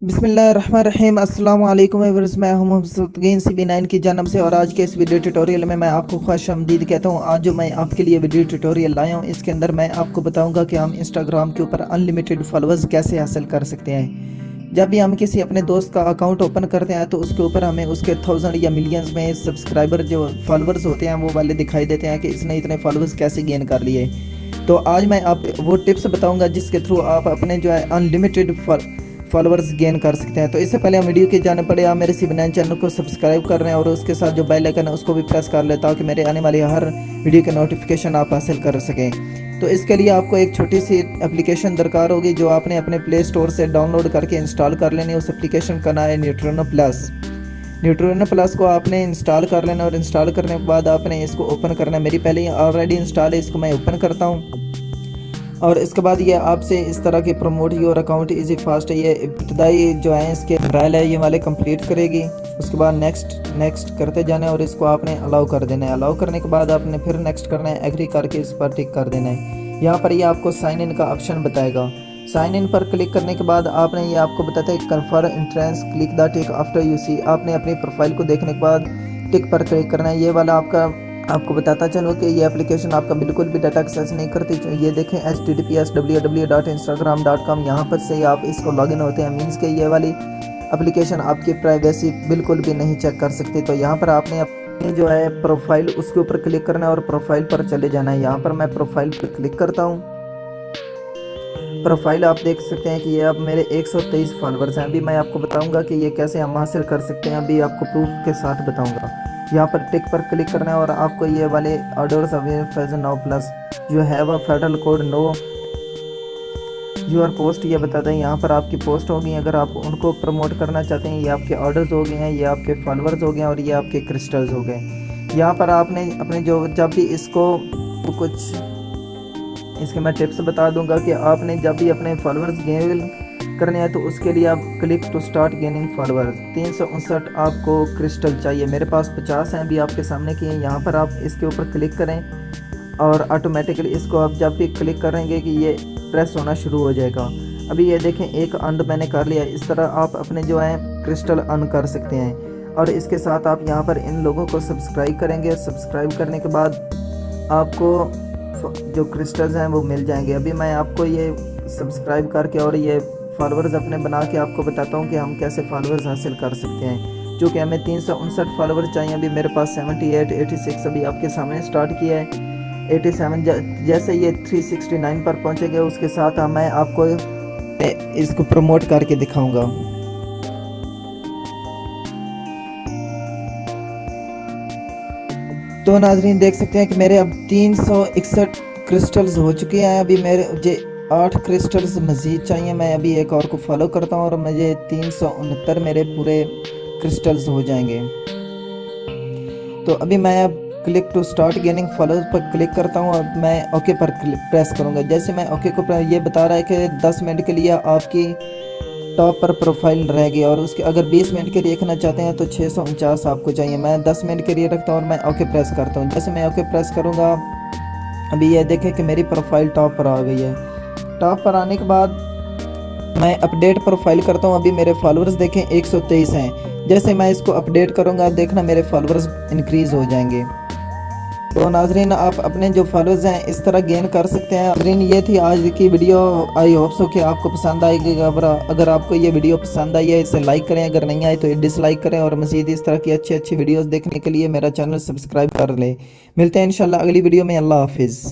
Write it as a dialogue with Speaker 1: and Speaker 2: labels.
Speaker 1: बिस्मिल्लाहिर्रहमानिर्रहीम अस्सलाम वालेकुम एवरीवन, मैं हूं मोहम्मद CB9 की जानिब से और आज के इस वीडियो ट्यूटोरियल में मैं आपको खुशामदीद कहता हूं। आज जो मैं आपके लिए वीडियो ट्यूटोरियल लाया हूं इसके अंदर मैं आपको बताऊंगा कि हम इंस्टाग्राम के ऊपर अनलिमिटेड फॉलोअर्स कैसे हासिल कर सकते हैं। जब भी हम किसी अपने दोस्त का अकाउंट ओपन करते हैं तो उसके ऊपर हमें उसके 1000 या मिलियंस में सब्सक्राइबर जो फॉलोअर्स होते हैं वो वाले दिखाई देते हैं कि इसने इतने फॉलोअर्स कैसे गेन कर लिए। तो आज मैं आप वो टिप्स बताऊंगा जिसके थ्रू आप अपने जो है अनलिमिटेड फॉलोअर्स गेन कर सकते हैं। तो इससे पहले हम वीडियो के जाने पड़े आप मेरे CB9 चैनल को सब्सक्राइब कर रहे हैं और उसके साथ जो बेल आइकन है उसको भी प्रेस कर ले ताकि मेरे आने वाली हर वीडियो के नोटिफिकेशन आप हासिल कर सकें। तो इसके लिए आपको एक छोटी सी एप्लीकेशन दरकार होगी जो आपने अपने प्ले स्टोर से डाउनलोड करके इंस्टॉल कर लेनी है। उस एप्लीकेशन का नाम है न्यूट्रोनो प्लस। न्यूट्रोनो प्लस को आपने इंस्टॉल कर लेना और इंस्टॉल करने के बाद आपने इसको ओपन करना है। मेरी पहले ही ऑलरेडी इंस्टॉल है, इसको मैं ओपन करता हूँ और इसके बाद ये आपसे इस तरह के promote your account easy fast है, ये इब्तदाई जो है इसके ट्रायल है ये वाले कंप्लीट करेगी। उसके बाद नेक्स्ट करते जाना है और इसको आपने अलाउ कर देना है। अलाउ करने के बाद आपने फिर नेक्स्ट करना है, एग्री करके इस पर टिक कर देना है। यहाँ पर ये आपको साइन इन का ऑप्शन बताएगा। साइन इन पर क्लिक करने के बाद आपने ये आपको बताता है confirm entrance click the tick after you see. आपने अपनी प्रोफाइल को देखने के बाद टिक पर क्लिक करना है। ये वाला आपको बताता चलो कि ये एप्लीकेशन आपका बिल्कुल भी डाटा एक्सेस नहीं करती। ये देखें https://www.instagram.com, यहाँ पर से आप इसको लॉगिन होते हैं। मीन्स के ये वाली एप्लीकेशन आपकी प्राइवेसी बिल्कुल भी नहीं चेक कर सकती। तो यहाँ पर आपने अपनी जो है प्रोफाइल उसके ऊपर क्लिक करना है और प्रोफाइल पर चले जाना है। यहाँ पर मैं प्रोफाइल पर क्लिक करता हूँ। प्रोफाइल आप देख सकते हैं कि ये अब मेरे 123 फॉलोअर्स हैं। अभी मैं आपको बताऊँगा कि ये कैसे हम हासिल कर सकते हैं, अभी आपको प्रूफ के साथ बताऊँगा। यहाँ पर टिक पर क्लिक करना है और आपको ये वाले orders available now plus you have a federal code no your post ये बताता है। यहाँ पर आपकी पोस्ट होगी, अगर आप उनको प्रमोट करना चाहते हैं। ये आपके ऑर्डर्स हो गए हैं, ये आपके फॉलोअर्स हो गए हैं और ये आपके क्रिस्टल्स हो गए। यहाँ पर आपने अपने जो जब भी इसको कुछ इसके मैं टिप्स बता दूंगा कि आपने जब भी अपने फॉलोअर्स गेन करने हैं तो उसके लिए आप click to start gaining followers 359 आपको क्रिस्टल चाहिए। मेरे पास 50 हैं अभी आपके सामने किए। यहाँ पर आप इसके ऊपर क्लिक करें और ऑटोमेटिकली इसको आप जब भी क्लिक करेंगे कि ये प्रेस होना शुरू हो जाएगा। अभी ये देखें एक अर्न मैंने कर लिया। इस तरह आप अपने जो है क्रिस्टल अर्न कर सकते हैं। और इसके साथ आप यहाँ पर इन लोगों को सब्सक्राइब करेंगे। सब्सक्राइब करने के बाद आपको जो क्रिस्टल्स हैं वो मिल जाएंगे। अभी मैं आपको ये सब्सक्राइब करके और ये फॉलोअर्स अपने बना के आपको बताता हूँ कि हम कैसे फॉलोअर्स हासिल कर सकते हैं। जो कि हमें 359 फॉलोअर्स चाहिए। अभी मेरे पास 78 86 अभी आपके सामने स्टार्ट किया है। 87 जैसे ये 369 पर पहुँचेंगे उसके साथ मैं आपको इसको प्रमोट करके दिखाऊंगा। तो नाजरीन देख सकते हैं कि मेरे अब 361 क्रिस्टल्स हो चुके हैं। अभी मुझे 8 क्रिस्टल्स मज़ीद चाहिए। मैं अभी एक और को फॉलो करता हूँ और मुझे 369 मेरे पूरे क्रिस्टल्स हो जाएंगे। तो अभी मैं अब click to start gaining followers पर क्लिक करता हूँ और मैं ओके पर प्रेस करूँगा। जैसे मैं ओके को ये बता रहा है कि 10 मिनट के लिए आपकी टॉप पर प्रोफाइल रहेगी और उसके अगर 20 मिनट के लिए रखना चाहते हैं तो 649 आपको चाहिए। मैं 10 मिनट के लिए रखता हूँ और मैं ओके प्रेस करता हूँ। जैसे मैं ओके प्रेस करूँगा अभी ये देखें कि मेरी प्रोफाइल टॉप पर आ गई है। टॉप पर आने के बाद मैं अपडेट प्रोफाइल करता हूँ। अभी मेरे फॉलोअर्स देखें 123 हैं। जैसे मैं इसको अपडेट करूँगा देखना मेरे फॉलोअर्स इंक्रीज़ हो जाएंगे। तो नाजरीन आप अपने जो फॉलोअर्स हैं इस तरह गेन कर सकते हैं। नाजरीन ये थी आज की वीडियो। आई होप सो कि आपको पसंद आएगी। अगर आपको ये वीडियो पसंद आई है इसे लाइक करें, अगर नहीं आए तो डिसलाइक करें और मज़ीद इस तरह की अच्छी वीडियोस देखने के लिए मेरा चैनल सब्सक्राइब कर लें। मिलते हैं इंशाल्लाह अगली वीडियो में। अल्लाह हाफिज़।